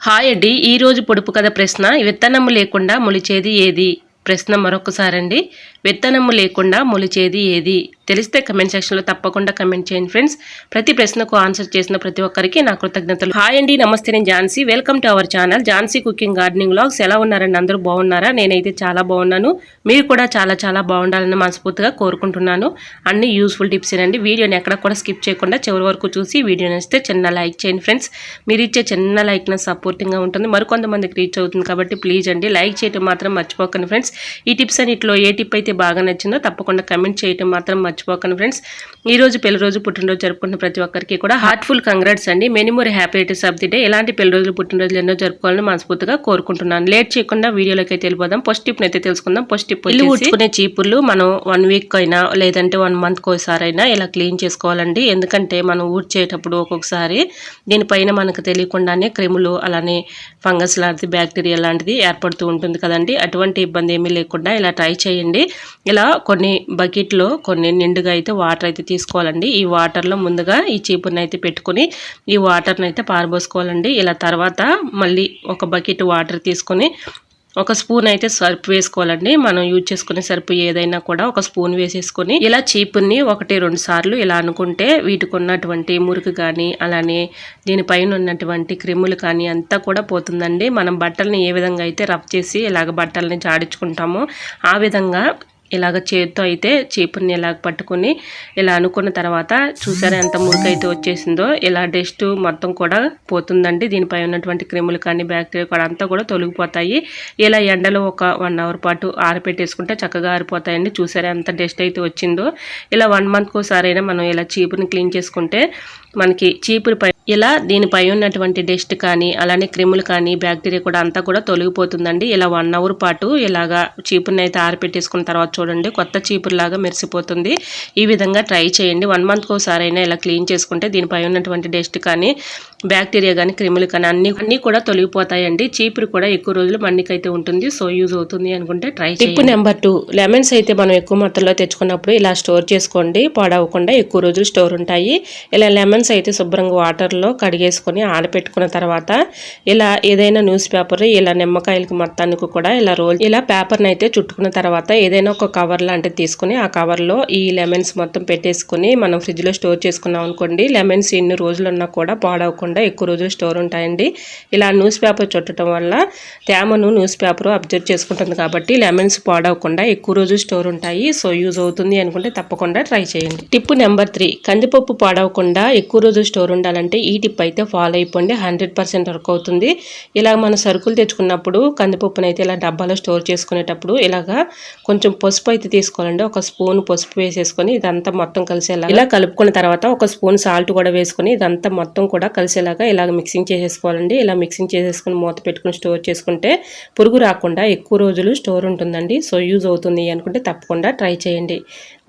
Hi అండి. ఈరోజు పొడుపు కథ ప్రశ్న విత్తనము లేకుండా మొలిచేది ఏది? ప్రశ్న మరొకసారండి. విత్తనము లేకుండా మొలిచేది ఏది? తెలిస్తే కమెంట్ సెక్షన్లో తప్పకుండా కమెంట్ చేయండి ఫ్రెండ్స్. ప్రతి ప్రశ్నకు ఆన్సర్ చేసిన ప్రతి ఒక్కరికి నా కృతజ్ఞతలు. హాయ్ అండి, నమస్తే. నేను Jhansi. Welcome to our channel Jhansi cooking gardening vlogs. ఎలా ఉన్నారండి? అందరూ బాగున్నారా? నేనైతే చాలా బాగున్నాను. మీరు కూడా చాలా చాలా బాగుండాలని మనస్ఫూర్తిగా కోరుకుంటున్నాను. అన్ని యూస్ఫుల్ టిప్స్ ఏనండి. వీడియోని ఎక్కడ కూడా స్కిప్ చేయకుండా చివరి వరకు చూసి వీడియో నచ్చితే చిన్న లైక్ చేయండి ఫ్రెండ్స్. మీరు ఇచ్చే చిన్న లైక్ నా సపోర్టింగ్గా ఉంటుంది, మరికొంతమందికి రీచ్ అవుతుంది కాబట్టి ప్లీజ్ అండి లైక్ చేయడం మాత్రం మర్చిపోకండి ఫ్రెండ్స్. ఈ టిప్స్ అన్నిటిలో ఏ టిప్ అయితే బాగా నచ్చిందో తప్పకుండా కమెంట్ చేయడం మాత్రం మర్చిపోకండి ఫ్రెండ్స్. ఈ రోజు పెళ్లి రోజు పుట్టినరోజు జరుపుకుంటున్న ప్రతి ఒక్కరికి కూడా హార్ట్ఫుల్ కంగ్రాట్స్ అండి. Many more happy returns of the day. ఎలాంటి పెళ్లి రోజులు పుట్టినరోజులు ఎన్నో జరుపుకోవాలని మనస్ఫూర్తిగా కోరుకుంటున్నాను. లేట్ చేయకుండా వీడియోలోకి అయితే వెళ్ళిపోదాం. ఫస్ట్ టిప్ అయితే తెలుసుకుందాం. ఫస్ట్ టిప్ ఇల్లు ఊడ్చుకునే చీపుర్లు మనం 1 వీక్ అయినా లేదంటే 1 మంత్ ఒకసారి అయినా ఇలా క్లీన్ చేసుకోవాలండి. ఎందుకంటే మనం ఊడ్చేటప్పుడు ఒక్కొక్కసారి దీనిపైన మనకు తెలియకుండానే క్రిములు అలానే ఫంగస్ లాంటిది బ్యాక్టీరియా లాంటిది ఏర్పడుతూ ఉంటుంది కదండి. అటువంటి ఇబ్బంది ఏమీ లేకుండా ఇలా ట్రై చేయండి. ఇలా కొన్ని బకెట్లో కొన్ని నిండుగా అయితే వాటర్ అయితే తీసుకోవాలండి. ఈ వాటర్లో ముందుగా ఈ చీపుర్ని అయితే పెట్టుకొని ఈ వాటర్ని అయితే పారబోసుకోవాలండి. ఇలా తర్వాత మళ్ళీ ఒక బకెట్ వాటర్ తీసుకొని ఒక స్పూన్ అయితే సర్ఫ్ వేసుకోవాలండి. మనం యూజ్ చేసుకునే సర్ఫ్ ఏదైనా కూడా ఒక స్పూన్ వేసేసుకొని ఇలా చీపుర్ని 1-2 సార్లు ఇలా అనుకుంటే వీటికి ఉన్నటువంటి మురికి కానీ అలానే దీనిపైన ఉన్నటువంటి క్రిములు కానీ అంతా కూడా పోతుందండి. మనం బట్టల్ని ఏ విధంగా అయితే రఫ్ చేసి ఇలాగ బట్టల్ని జాడించుకుంటామో ఆ విధంగా ఇలాగ చేతితో అయితే చీపుర్ని ఇలాగ పట్టుకొని ఇలా అనుకున్న తర్వాత చూసారా ఎంత మురికి అయితే వచ్చేసిందో. ఇలా డస్ట్ మొత్తం కూడా పోతుందండి. దీనిపై ఉన్నటువంటి క్రిములు కానీ బ్యాక్టీరియా కూడా అంతా కూడా తొలగిపోతాయి. ఇలా ఎండలో ఒక 1 అవర్ పాటు ఆరపెట్టేసుకుంటే చక్కగా ఆరిపోతాయండి. చూసారా ఎంత డస్ట్ అయితే వచ్చిందో. ఇలా 1 మంత్కి ఒకసారైనా మనం ఇలా చీపుర్ని క్లీన్ చేసుకుంటే మనకి చీపురుపై ఇలా దీనిపై ఉన్నటువంటి డస్ట్ కానీ అలానే క్రిములు కానీ బ్యాక్టీరియా కూడా అంతా కూడా తొలగిపోతుందండి. ఇలా 1 అవర్ పాటు ఇలాగా చీపుర్ని అయితే ఆరపెట్టేసుకున్న తర్వాత చూడండి కొత్త చీపురులాగా మెరిసిపోతుంది. ఈ విధంగా ట్రై చేయండి. 1 మంత్కి ఒకసారి అయినా ఇలా క్లీన్ చేసుకుంటే దీనిపై ఉన్నటువంటి డస్ట్ కానీ బ్యాక్టీరియా కానీ క్రిములు కానీ అన్నీ కూడా తొలగిపోతాయండి. చీపురు కూడా ఎక్కువ రోజులు మన్నికైతే ఉంటుంది. సో యూజ్ అవుతుంది అనుకుంటే ట్రై చేయండి. టిప్ నెంబర్ 2, లెమన్స్ అయితే మనం ఎక్కువ మొత్తంలో తెచ్చుకున్నప్పుడు ఇలా స్టోర్ చేసుకోండి. పాడవకుండా ఎక్కువ రోజులు స్టోర్ ఉంటాయి. ఇలా లెమన్స్ అయితే శుభ్రంగా వాటర్లో కడిగేసుకొని ఆరబెట్టుకున్న తర్వాత ఇలా ఏదైనా న్యూస్ పేపర్ ఇలా నిమ్మకాయలకి మొత్తానికి కూడా ఇలా ఇలా పేపర్ని అయితే చుట్టుకున్న తర్వాత ఏదైనా ఒక కవర్ లాంటిది తీసుకుని ఆ కవర్లో ఈ లెమన్స్ మొత్తం పెట్టేసుకుని మనం ఫ్రిడ్జ్లో స్టోర్ చేసుకున్నాం అనుకోండి. లెమన్స్ ఎన్ని రోజులు ఉన్నా కూడా పాడవకుండా ఎక్కువ రోజులు స్టోర్ ఉంటాయండి. ఇలా న్యూస్ పేపర్ చుట్టడం వల్ల తేమను న్యూస్ పేపర్ అబ్జర్వ్ చేసుకుంటుంది కాబట్టి లెమన్స్ పాడవకుండా ఎక్కువ రోజులు స్టోర్ ఉంటాయి. సో యూజ్ అవుతుంది అనుకుంటే తప్పకుండా ట్రై చేయండి. టిప్ నెంబర్ 3, కందిపప్పు పాడవకుండా ఎక్కువ రోజులు స్టోర్ ఉండాలంటే ఈ టిప్ అయితే ఫాలో అయిపోండి. 100% వర్క్ అవుతుంది. ఇలా మన సరుకులు తెచ్చుకున్నప్పుడు కందిపప్పును అయితే ఇలా డబ్బాలో స్టోర్ చేసుకునేటప్పుడు ఇలాగా కొంచెం పసుపు అయితే తీసుకోవాలండి. ఒక స్పూన్ పసుపు వేసేసుకొని ఇదంతా మొత్తం కలిసేలా ఇలా కలుపుకున్న తర్వాత ఒక స్పూన్ సాల్ట్ కూడా వేసుకొని ఇదంతా మొత్తం కూడా కలిసేలాగా ఇలాగ మిక్సింగ్ చేసేసుకోవాలండి. ఇలా మిక్సింగ్ చేసేసుకుని మూత పెట్టుకుని స్టోర్ చేసుకుంటే పురుగు రాకుండా ఎక్కువ రోజులు స్టోర్ ఉంటుందండి. సో యూజ్ అవుతుంది అనుకుంటే తప్పకుండా ట్రై చేయండి.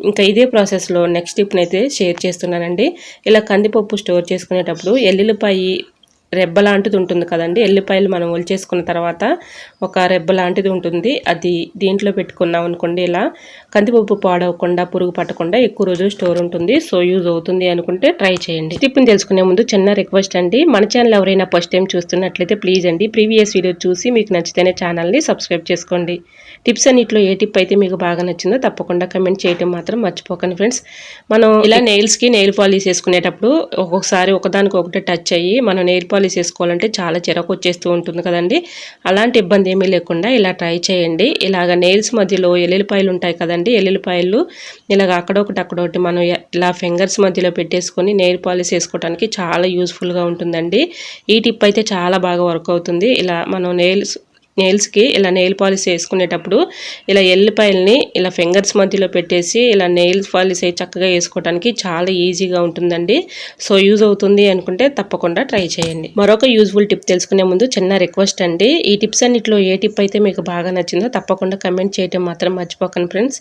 ఇంకా ఇదే ప్రాసెస్లో నెక్స్ట్ టిప్ని అయితే షేర్ చేస్తున్నానండి. ఇలా కందిపప్పు స్టోర్ చేసుకునేటప్పుడు ఎల్లుల్లిపాయి రెబ్బ లాంటిది ఉంటుంది కదండి. ఎల్లిపాయలు మనం ఒలిచేసుకున్న తర్వాత ఒక రెబ్బ లాంటిది ఉంటుంది. అది దీంట్లో పెట్టుకున్నాం అనుకోండి ఇలా కందిపప్పు పాడవకుండా పురుగు పట్టకుండా ఎక్కువ రోజులు స్టోర్ ఉంటుంది. సో యూజ్ అవుతుంది అనుకుంటే ట్రై చేయండి. టిప్ని తెలుసుకునే ముందు చిన్న రిక్వెస్ట్ అండి, మన ఛానల్ ఎవరైనా ఫస్ట్ టైం చూస్తున్నట్లయితే ప్లీజ్ అండి ప్రీవియస్ వీడియో చూసి మీకు నచ్చితేనే ఛానల్ని సబ్స్క్రైబ్ చేసుకోండి. టిప్స్ అన్నిట్లో ఏ టిప్ అయితే మీకు బాగా నచ్చిందో తప్పకుండా కమెంట్ చేయడం మాత్రం మర్చిపోకండి ఫ్రెండ్స్. మనం ఇలా నెయిల్స్కి నెయిల్ పాలిష్ వేసుకునేటప్పుడు ఒక్కొక్కసారి ఒకదానికి ఒకటి టచ్ అయ్యి మనం నెయిల్ పాలిష్ వేసుకోవాలంటే చాలా చిరాకు వచ్చేస్తూ ఉంటుంది కదండి. అలాంటి ఇబ్బంది ఏమీ లేకుండా ఇలా ట్రై చేయండి. ఇలాగ నెయిల్స్ మధ్యలో ఎల్లుల్లిపాయలు ఉంటాయి కదండి. ఎల్లుల్లిపాయలు ఇలాగ అక్కడొకటి మనం ఇలా ఫింగర్స్ మధ్యలో పెట్టేసుకొని నెయిల్ పాలిష్ వేసుకోవడానికి చాలా యూస్ఫుల్గా ఉంటుందండి. ఈ టిప్ అయితే చాలా బాగా వర్క్ అవుతుంది. ఇలా మనం నెయిల్స్కి ఇలా నెయిల్ పాలిష్ వేసుకునేటప్పుడు ఇలా ఎల్లిపాయల్ని ఇలా ఫింగర్స్ మధ్యలో పెట్టేసి ఇలా నెయిల్ పాలిష్ చక్కగా వేసుకోవడానికి చాలా ఈజీగా ఉంటుందండి. సో యూజ్ అవుతుంది అనుకుంటే తప్పకుండా ట్రై చేయండి. మరొక యూజ్ఫుల్ టిప్ తెలుసుకునే ముందు చిన్న రిక్వెస్ట్ అండి, ఈ టిప్స్ అన్నిట్లో ఏ టిప్ అయితే మీకు బాగా నచ్చిందో తప్పకుండా కమెంట్ చేయడం మాత్రం మర్చిపోకండి ఫ్రెండ్స్.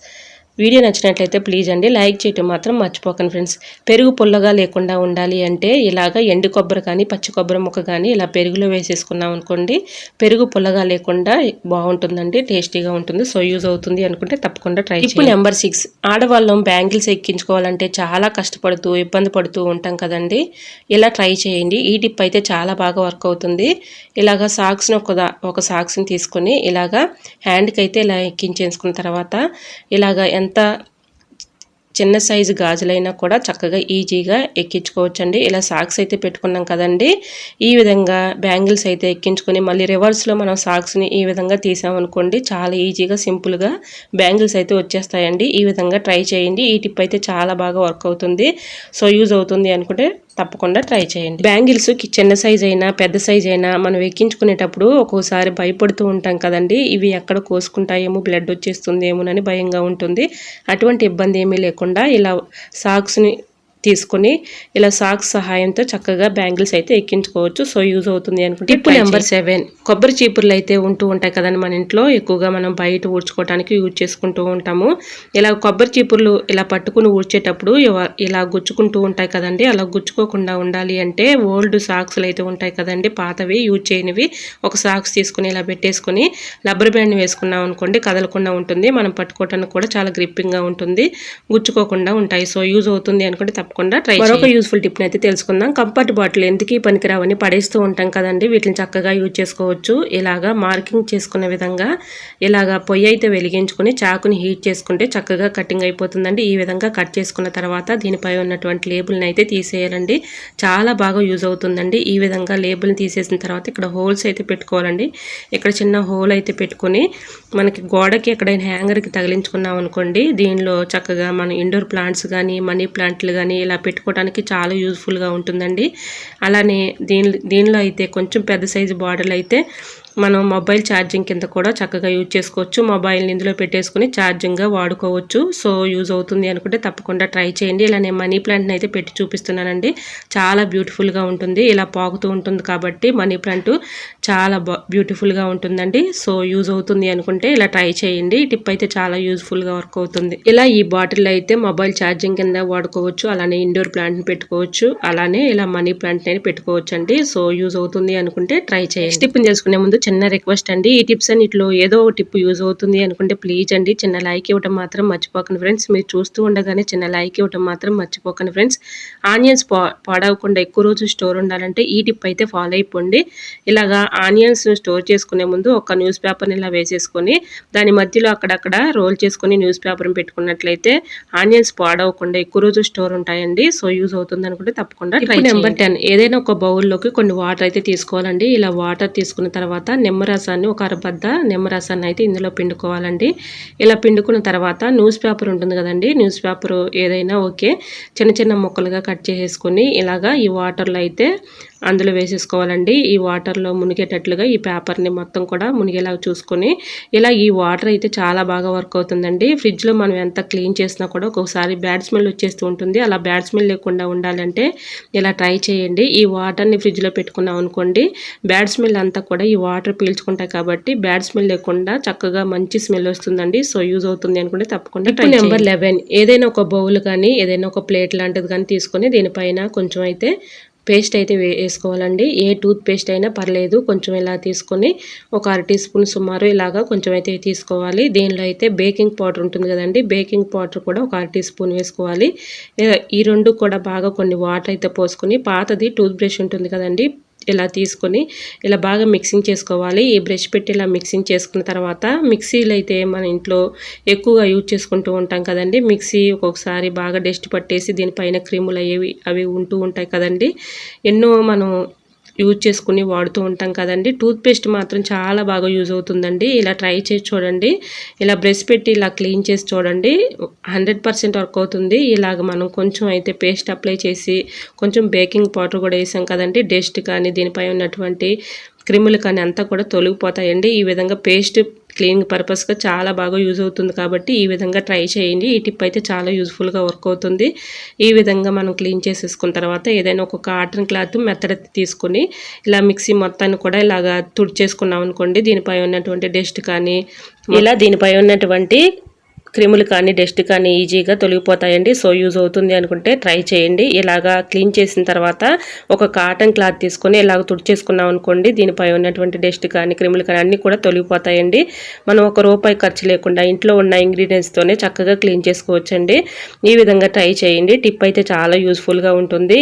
వీడియో నచ్చినట్లయితే ప్లీజ్ అండి లైక్ చేయటం మాత్రం మర్చిపోకండి ఫ్రెండ్స్. పెరుగు పుల్లగా లేకుండా ఉండాలి అంటే ఇలాగ ఎండు కొబ్బరి కానీ పచ్చి కొబ్బరి ముక్క కానీ ఇలా పెరుగులో వేసేసుకున్నాం అనుకోండి, పెరుగు పుల్లగా లేకుండా బాగుంటుందండి, టేస్టీగా ఉంటుంది. సో యూజ్ అవుతుంది అనుకుంటే తప్పకుండా ట్రై చేయండి. ఇప్పుడు నెంబర్ 6, ఆడవాళ్ళం బ్యాంగిల్స్ ఎక్కించుకోవాలంటే చాలా కష్టపడుతూ ఇబ్బంది పడుతూ ఉంటాం కదండి. ఇలా ట్రై చేయండి. ఈ టిప్ అయితే చాలా బాగా వర్క్ అవుతుంది. ఇలాగ సాక్స్ని ఒక సాక్స్ని తీసుకొని ఇలాగా హ్యాండ్కి అయితే ఇలా ఎక్కించేసుకున్న తర్వాత ఇలాగ ఎంత చిన్న సైజు గాజులైనా కూడా చక్కగా ఈజీగా ఎక్కించుకోవచ్చండి. ఇలా సాక్స్ అయితే పెట్టుకున్నాం కదండి, ఈ విధంగా బ్యాంగిల్స్ అయితే ఎక్కించుకొని మళ్ళీ రివర్స్లో మనం సాక్స్ని ఈ విధంగా తీసామనుకోండి, చాలా ఈజీగా సింపుల్గా బ్యాంగిల్స్ అయితే వచ్చేస్తాయండి. ఈ విధంగా ట్రై చేయండి. ఈ టిప్ అయితే చాలా బాగా వర్క్ అవుతుంది. సో యూజ్ అవుతుంది అనుకుంటే తప్పకుండా ట్రై చేయండి. బ్యాంగిల్స్ చిన్న సైజ్ అయినా పెద్ద సైజ్ అయినా మనం ఎక్కించుకునేటప్పుడు ఒక్కోసారి భయపడుతూ ఉంటాం కదండి, ఇవి ఎక్కడ కోసుకుంటాయేమో, బ్లడ్ వచ్చేస్తుందేమోనని భయంగా ఉంటుంది. అటువంటి ఇబ్బంది ఏమీ లేకుండా ఇలా సాక్స్ని తీసుకొని ఇలా సాక్స్ సహాయంతో చక్కగా బ్యాంగిల్స్ అయితే ఎక్కించుకోవచ్చు. సో యూజ్ అవుతుంది అనుకుంటే టిప్ నెంబర్ 7, కొబ్బరి చీపుర్లు అయితే ఉంటూ ఉంటాయి కదండి మన ఇంట్లో, ఎక్కువగా మనం బయట ఊడ్చుకోవడానికి యూజ్ చేసుకుంటూ ఉంటాము. ఇలా కొబ్బరి చీపుర్లు ఇలా పట్టుకుని ఊడ్చేటప్పుడు ఇలా గుచ్చుకుంటూ ఉంటాయి కదండి, అలా గుచ్చుకోకుండా ఉండాలి అంటే ఓల్డ్ సాక్స్లు అయితే ఉంటాయి కదండి, పాతవి యూజ్ చేయనివి, ఒక సాక్స్ తీసుకుని ఇలా పెట్టేసుకొని రబ్బర్ బ్యాండ్ వేసుకున్నాం అనుకోండి, కదలకుండా ఉంటుంది. మనం పట్టుకోవడానికి కూడా చాలా గ్రిప్పింగ్గా ఉంటుంది, గుచ్చుకోకుండా ఉంటాయి. సో యూజ్ అవుతుంది అనుకుంటే తప్పకుండా ట్రై చేయండి. మరొక యూస్ఫుల్ టిప్ అయితే తెలుసుకుందాం. కంఫర్ట్ బాటిల్ ఎందుకు పనికిరావని పడేస్తూ ఉంటాం కదండి, వీటిని చక్కగా యూజ్ చేసుకోవచ్చు. ఇలాగా మార్కింగ్ చేసుకునే విధంగా ఇలాగా పొయ్యి అయితే వెలిగించుకొని చాకుని హీట్ చేసుకుంటే చక్కగా కటింగ్ అయిపోతుందండి. ఈ విధంగా కట్ చేసుకున్న తర్వాత దీనిపై ఉన్నటువంటి లేబుల్ని అయితే తీసేయాలండి, చాలా బాగా యూజ్ అవుతుందండి. ఈ విధంగా లేబుల్ని తీసేసిన తర్వాత ఇక్కడ హోల్స్ అయితే పెట్టుకోవాలండి. ఇక్కడ చిన్న హోల్ అయితే పెట్టుకొని మనకి గోడకి ఎక్కడైనా హ్యాంగర్కి తగిలించుకున్నాం అనుకోండి, దీనిలో చక్కగా మన ఇండోర్ ప్లాంట్స్ కానీ మనీ ప్లాంట్లు కానీ ఇలా పెట్టుకోవడానికి చాలా యూజ్ఫుల్గా ఉంటుందండి. అలానే దీనిలో అయితే కొంచెం పెద్ద సైజు బాటిల్ అయితే మనం మొబైల్ ఛార్జింగ్ కింద కూడా చక్కగా యూజ్ చేసుకోవచ్చు. మొబైల్ని ఇందులో పెట్టేసుకుని ఛార్జింగ్గా వాడుకోవచ్చు. సో యూజ్ అవుతుంది అనుకుంటే తప్పకుండా ట్రై చేయండి. ఇలా నేను మనీ ప్లాంట్ని అయితే పెట్టి చూపిస్తున్నానండి, చాలా బ్యూటిఫుల్గా ఉంటుంది. ఇలా పాకుతూ ఉంటుంది కాబట్టి మనీ ప్లాంట్ చాలా బ్యూటిఫుల్గా ఉంటుందండి. సో యూజ్ అవుతుంది అనుకుంటే ఇలా ట్రై చేయండి. ఈ టిప్ అయితే చాలా యూజ్ఫుల్గా వర్క్ అవుతుంది. ఇలా ఈ బాటిల్ అయితే మొబైల్ ఛార్జింగ్ కింద వాడుకోవచ్చు, అలానే ఇండోర్ ప్లాంట్ని పెట్టుకోవచ్చు, అలానే ఇలా మనీ ప్లాంట్ని పెట్టుకోవచ్చు అండి. సో యూజ్ అవుతుంది అనుకుంటే ట్రై చేయండి. టిప్ని తెలుసుకునే ముందు చిన్న రిక్వెస్ట్ అండి, ఈ టిప్స్ అన్నిటిలో ఏదో ఒక టిప్ యూజ్ అవుతుంది అనుకుంటే ప్లీజ్ అండి చిన్న లైక్ ఇవ్వడం మాత్రం మర్చిపోకండి ఫ్రెండ్స్. మీరు చూస్తూ ఉండగానే చిన్న లైక్ ఇవ్వడం మాత్రం మర్చిపోకండి ఫ్రెండ్స్. ఆనియన్స్ పాడవకుండా ఎక్కువ రోజు స్టోర్ ఉండాలంటే ఈ టిప్ అయితే ఫాలో అయిపోండి. ఇలాగా ఆనియన్స్ స్టోర్ చేసుకునే ముందు ఒక న్యూస్ పేపర్ని ఇలా వేసేసుకొని దాని మధ్యలో అక్కడక్కడ రోల్ చేసుకొని న్యూస్ పేపర్ని పెట్టుకున్నట్లయితే ఆనియన్స్ పాడవకుండా ఎక్కువ రోజు స్టోర్ ఉంటాయండి. సో యూజ్ అవుతుంది అనుకుంటే తప్పకుండా ట్రై చేయండి. నెంబర్ 10, ఏదైనా ఒక బౌల్లోకి కొన్ని వాటర్ అయితే తీసుకోవాలండి. ఇలా వాటర్ తీసుకున్న తర్వాత నిమ్మరసాన్ని ఒక అరబద్ద నిమ్మరసాన్ని అయితే ఇందులో పిండుకోవాలండి. ఇలా పిండుకున్న తర్వాత న్యూస్ పేపర్ ఉంటుంది కదండి, న్యూస్ పేపర్ ఏదైనా ఓకే, చిన్న చిన్న ముక్కలుగా కట్ చేసేసుకొని ఇలాగా ఈ వాటర్లో అయితే అందులో వేసేసుకోవాలండి. ఈ వాటర్లో మునిగేటట్లుగా ఈ పేపర్ని మొత్తం కూడా మునిగేలా చూసుకొని ఇలా ఈ వాటర్ అయితే చాలా బాగా వర్క్ అవుతుందండి. ఫ్రిడ్జ్లో మనం ఎంత క్లీన్ చేసినా కూడా ఒక్కొక్కసారి బ్యాడ్ స్మెల్ వచ్చేస్తూ ఉంటుంది. అలా బ్యాడ్ స్మెల్ లేకుండా ఉండాలంటే ఇలా ట్రై చేయండి. ఈ వాటర్ని ఫ్రిడ్జ్లో పెట్టుకున్నాం అనుకోండి, బ్యాడ్ స్మెల్ అంతా కూడా ఈ వాటర్ పీల్చుకుంటాయి కాబట్టి బ్యాడ్ స్మెల్ లేకుండా చక్కగా మంచి స్మెల్ వస్తుందండి. సో యూజ్ అవుతుంది అనుకుంటే తప్పకుండా ట్రై చేయండి. నెంబర్ 11, ఏదైనా ఒక బౌల్ కానీ ఏదైనా ఒక ప్లేట్ లాంటిది కానీ తీసుకొని దీనిపైన కొంచెం అయితే పేస్ట్ అయితే వేసుకోవాలండి. ఏ టూత్ పేస్ట్ అయినా పర్లేదు, కొంచెం ఇలా తీసుకొని ఒక 1/2 టీ స్పూన్ సుమారు ఇలాగా కొంచెం అయితే తీసుకోవాలి. దీనిలో అయితే బేకింగ్ పౌడర్ ఉంటుంది కదండి, బేకింగ్ పౌడర్ కూడా ఒక 1/2 టీ స్పూన్ వేసుకోవాలి. ఈ రెండు కూడా బాగా కొన్ని వాటర్ అయితే పోసుకొని పాతది టూత్ బ్రష్ ఉంటుంది కదండి, ఇలా తీసుకొని ఇలా బాగా మిక్సింగ్ చేసుకోవాలి. ఈ బ్రష్ పెట్టి ఇలా మిక్సింగ్ చేసుకున్న తర్వాత మిక్సీలు అయితే మన ఇంట్లో ఎక్కువగా యూజ్ చేసుకుంటూ ఉంటాం కదండి, మిక్సీ ఒక్కొక్కసారి బాగా డస్ట్ పట్టేసి దీనిపైన క్రిములు అవి ఉంటూ ఉంటాయి కదండి, ఎన్నో మనం యూజ్ చేసుకుని వాడుతూ ఉంటాం కదండి. టూత్పేస్ట్ మాత్రం చాలా బాగా యూజ్ అవుతుందండి. ఇలా ట్రై చేసి చూడండి, ఇలా బ్రష్ పెట్టి ఇలా క్లీన్ చేసి చూడండి, 100% వర్క్ అవుతుంది. ఇలాగ మనం కొంచెం అయితే పేస్ట్ అప్లై చేసి కొంచెం బేకింగ్ పౌడర్ కూడా వేసాం కదండి, డస్ట్ కానీ దీనిపై ఉన్నటువంటి క్రిములు కానీ అంతా కూడా తొలగిపోతాయండి. ఈ విధంగా పేస్ట్ క్లీనింగ్ పర్పస్గా చాలా బాగా యూజ్ అవుతుంది కాబట్టి ఈ విధంగా ట్రై చేయండి. ఈ టిప్ అయితే చాలా యూజ్ఫుల్గా వర్క్ అవుతుంది. ఈ విధంగా మనం క్లీన్ చేసేసుకున్న తర్వాత ఏదైనా ఒక కాటన్ క్లాత్ మెత్తడి తీసుకొని ఇలా మిక్సీ మొత్తాన్ని కూడా ఇలాగా తుడిచేసుకున్నాం అనుకోండి, దీనిపై ఉన్నటువంటి డస్ట్ కానీ ఇలా దీనిపై ఉన్నటువంటి క్రిములు కానీ డస్ట్ కానీ ఈజీగా తొలగిపోతాయండి. సో యూజ్ అవుతుంది అనుకుంటే ట్రై చేయండి. ఇలాగా క్లీన్ చేసిన తర్వాత ఒక కాటన్ క్లాత్ తీసుకొని ఇలాగ తుడిచేసుకున్నాం అనుకోండి, దీనిపై ఉన్నటువంటి డస్ట్ కానీ క్రిములు కానీ అన్నీ కూడా తొలగిపోతాయండి. మనం ₹1 ఖర్చు లేకుండా ఇంట్లో ఉన్న ఇంగ్రీడియంట్స్తోనే చక్కగా క్లీన్ చేసుకోవచ్చండి. ఈ విధంగా ట్రై చేయండి. టిప్ అయితే చాలా యూస్ఫుల్గా ఉంటుంది.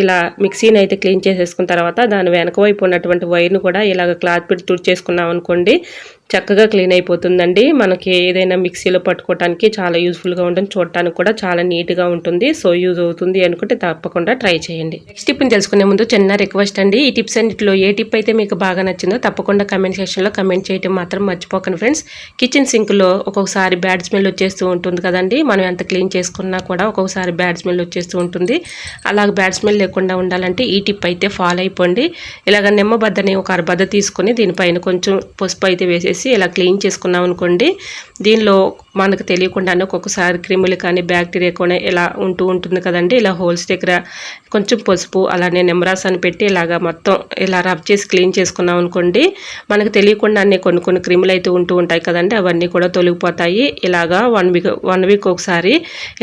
ఇలా మిక్సీని అయితే క్లీన్ చేసేసుకున్న తర్వాత దాని వెనక వైపు ఉన్నటువంటి వైర్ను కూడా ఇలాగ క్లాత్ పెట్టి తుడిచేసుకున్నాం అనుకోండి, చక్కగా క్లీన్ అయిపోతుందండి. మనకి ఏదైనా మిక్సీలో పట్టుకోవడానికి చాలా యూస్ఫుల్గా ఉంటుంది, చూడటానికి కూడా చాలా నీట్గా ఉంటుంది. సో యూజ్ అవుతుంది అనుకుంటే తప్పకుండా ట్రై చేయండి. నెక్స్ట్ టిప్ని తెలుసుకునే ముందు చిన్న రిక్వెస్ట్ అండి, ఈ టిప్స్ అన్నింటిలో ఏ టిప్ అయితే మీకు బాగా నచ్చిందో తప్పకుండా కమెంట్ సెక్షన్లో కమెంట్ చేయడం మాత్రం మర్చిపోకండి ఫ్రెండ్స్. కిచెన్ సింక్లో ఒక్కొక్కసారి బ్యాడ్ స్మెల్ వచ్చేస్తూ ఉంటుంది కదండి, మనం ఎంత క్లీన్ చేసుకున్నా కూడా ఒక్కొక్కసారి బ్యాడ్ స్మెల్ వచ్చేస్తూ ఉంటుంది. అలాగ బ్యాడ్ స్మెల్ లేకుండా ఉండాలంటే ఈ టిప్ అయితే ఫాలో అయిపోండి. ఇలాగ నిమ్మబద్దని ఒక అరబద్ద తీసుకొని దీనిపైన కొంచెం పసుపు అయితే వేసేసి ఇలా క్లీన్ చేసుకున్నాం అనుకోండి, దీనిలో మనకు తెలియకుండానే ఒక్కొక్కసారి క్రిములు కానీ బ్యాక్టీరియా కూడా ఇలా ఉంటుంది కదండి. ఇలా హోల్స్ దగ్గర కొంచెం పసుపు అలానే నిమ్మరసాన్ని పెట్టి ఇలాగా మొత్తం ఇలా రబ్ చేసి క్లీన్ చేసుకున్నాం అనుకోండి, మనకు తెలియకుండానే కొన్ని క్రిములు అయితే ఉంటాయి కదండి, అవన్నీ కూడా తొలగిపోతాయి. ఇలాగా వన్ వీక్ ఒకసారి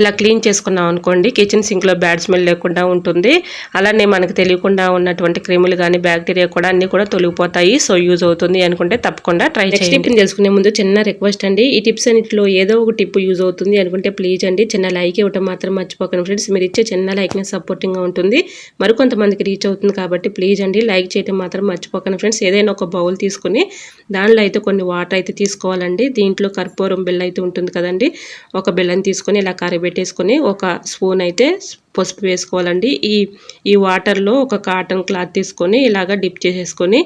ఇలా క్లీన్ చేసుకున్నాం అనుకోండి, కిచెన్ సింక్లో బ్యాడ్ స్మెల్ లేకుండా ఉంటుంది. అలానే మనకు తెలియకుండా ఉన్నటువంటి క్రిములు కానీ బ్యాక్టీరియా కూడా అన్నీ కూడా తొలగిపోతాయి. సో యూజ్ అవుతుంది అనుకుంటే తప్పకుండా ట్రై చేయండి. టిప్ని తెలుసుకునే ముందు చిన్న రిక్వెస్ట్ అండి, ఈ టిప్స్ అన్నింటిలో ఏదో ఒక టిప్ యూజ్ అవుతుంది అనుకుంటే ప్లీజ్ అండి చిన్న లైక్ ఇవ్వటం మాత్రం మర్చిపోకండి ఫ్రెండ్స్. మీరు ఇచ్చే చిన్న లైక్ని సపోర్టింగ్గా ఉంటుంది, మరికొంతమందికి రీచ్ అవుతుంది కాబట్టి ప్లీజ్ అండి లైక్ చేయడం మాత్రం మర్చిపోకండి ఫ్రెండ్స్. ఏదైనా ఒక బౌల్ తీసుకుని దానిలో అయితే కొన్ని వాటర్ అయితే తీసుకోవాలండి. దీంట్లో కర్పూరం బిళ్ళ అయితే ఉంటుంది కదండి, ఒక బిళ్ళని తీసుకొని ఇలా కరిపెట్టేసుకొని ఒక స్పూన్ అయితే పసుపు వేసుకోవాలండి. ఈ వాటర్లో ఒక కాటన్ క్లాత్ తీసుకొని ఇలాగ డిప్ చేసేసుకొని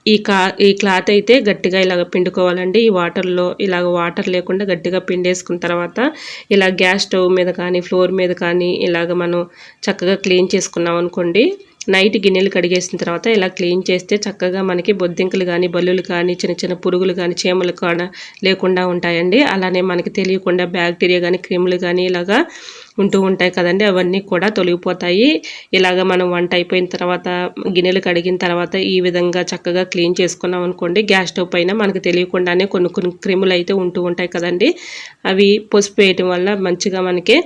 ఈ క్లాత్ అయితే గట్టిగా ఇలాగ పిండుకోవాలండి. ఈ వాటర్లో ఇలాగ వాటర్ లేకుండా గట్టిగా పిండేసుకున్న తర్వాత ఇలా గ్యాస్ స్టవ్ మీద కానీ ఫ్లోర్ మీద కానీ ఇలాగ మనం చక్కగా క్లీన్ చేసుకున్నాం అనుకోండి, నైట్ గిన్నెలు కడిగేసిన తర్వాత ఇలా క్లీన్ చేస్తే చక్కగా మనకి బొద్దింకలు కానీ బల్లులు కానీ చిన్న పురుగులు కానీ చీమలు కూడా లేకుండా ఉంటాయండి. అలానే మనకి తెలియకుండా బ్యాక్టీరియా కానీ క్రిములు కానీ ఇలాగా ఉంటాయి కదండి, అవన్నీ కూడా తొలగిపోతాయి. ఇలాగ మనం వంట అయిపోయిన తర్వాత గిన్నెలు కడిగిన తర్వాత ఈ విధంగా చక్కగా క్లీన్ చేసుకున్నాం అనుకోండి, గ్యాస్ స్టవ్ పైన మనకు తెలియకుండానే కొన్ని క్రిములు అయితే ఉంటాయి కదండి, అవి పసుపు వేయటం వల్ల మంచిగా మనకి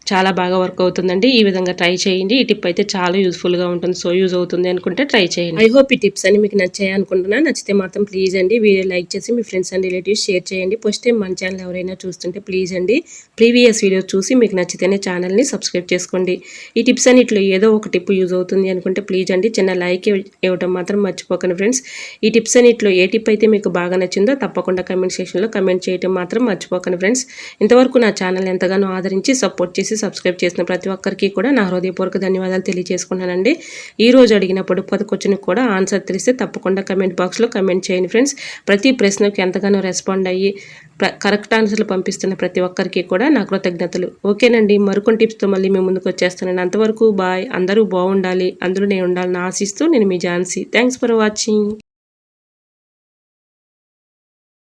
చాలా బాగా వర్క్ అవుతుందండి. ఈ విధంగా ట్రై చేయండి. ఈ టిప్ అయితే చాలా యూస్ఫుల్గా ఉంటుంది. సో యూజ్ అవుతుంది అనుకుంటే ట్రై చేయండి. ఐ హోప్ ఈ టిప్స్ అని మీకు నచ్చాయి అనుకుంటున్నా. నచ్చితే మాత్రం ప్లీజ్ అండి వీడియో లైక్ చేసి మీ ఫ్రెండ్స్ అండ్ రిలేటివ్స్ షేర్ చేయండి. ఫస్ట్ టైం మన ఛానల్ ఎవరైనా చూస్తుంటే ప్లీజ్ అండి ప్రీవియస్ వీడియోస్ చూసి మీకు నచ్చితేనే ఛానల్ని సబ్స్క్రైబ్ చేసుకోండి. ఈ టిప్స్ అన్నిట్లో ఏదో ఒక టిప్ యూజ్ అవుతుంది అనుకుంటే ప్లీజ్ అండి చిన్న లైక్ ఇవ్వడం మాత్రం మర్చిపోకండి ఫ్రెండ్స్. ఈ టిప్స్ అన్నిట్లో ఏ టిప్ అయితే మీకు బాగా నచ్చిందో తప్పకుండా కమెంట్ సెక్షన్లో కమెంట్ చేయడం మాత్రం మర్చిపోకండి ఫ్రెండ్స్. ఇంతవరకు నా ఛానల్ ఎంతగానో ఆదరించి సపోర్ట్ చేసి సబ్స్క్రైబ్ చేసిన ప్రతి ఒక్కరికి కూడా నా హృదయపూర్వక ధన్యవాదాలు తెలియజేసుకుంటానండి. ఈ రోజు అడిగిన పొడుపు క్వశ్చన్కి కూడా ఆన్సర్ తెలిస్తే తప్పకుండా కమెంట్ బాక్స్లో కమెంట్ చేయండి ఫ్రెండ్స్. ప్రతి ప్రశ్నకి ఎంతగానో రెస్పాండ్ అయ్యి కరెక్ట్ ఆన్సర్లు పంపిస్తున్న ప్రతి ఒక్కరికి కూడా నా కృతజ్ఞతలు. ఓకేనండి, మరికొన్ని టిప్స్తో మళ్ళీ మేము ముందుకు వచ్చేస్తానండి. అంతవరకు బాయ్. అందరూ బాగుండాలి, అందులో నేను ఉండాలని ఆశిస్తూ నేను మీ ఝాన్సీ. Thanks for watching.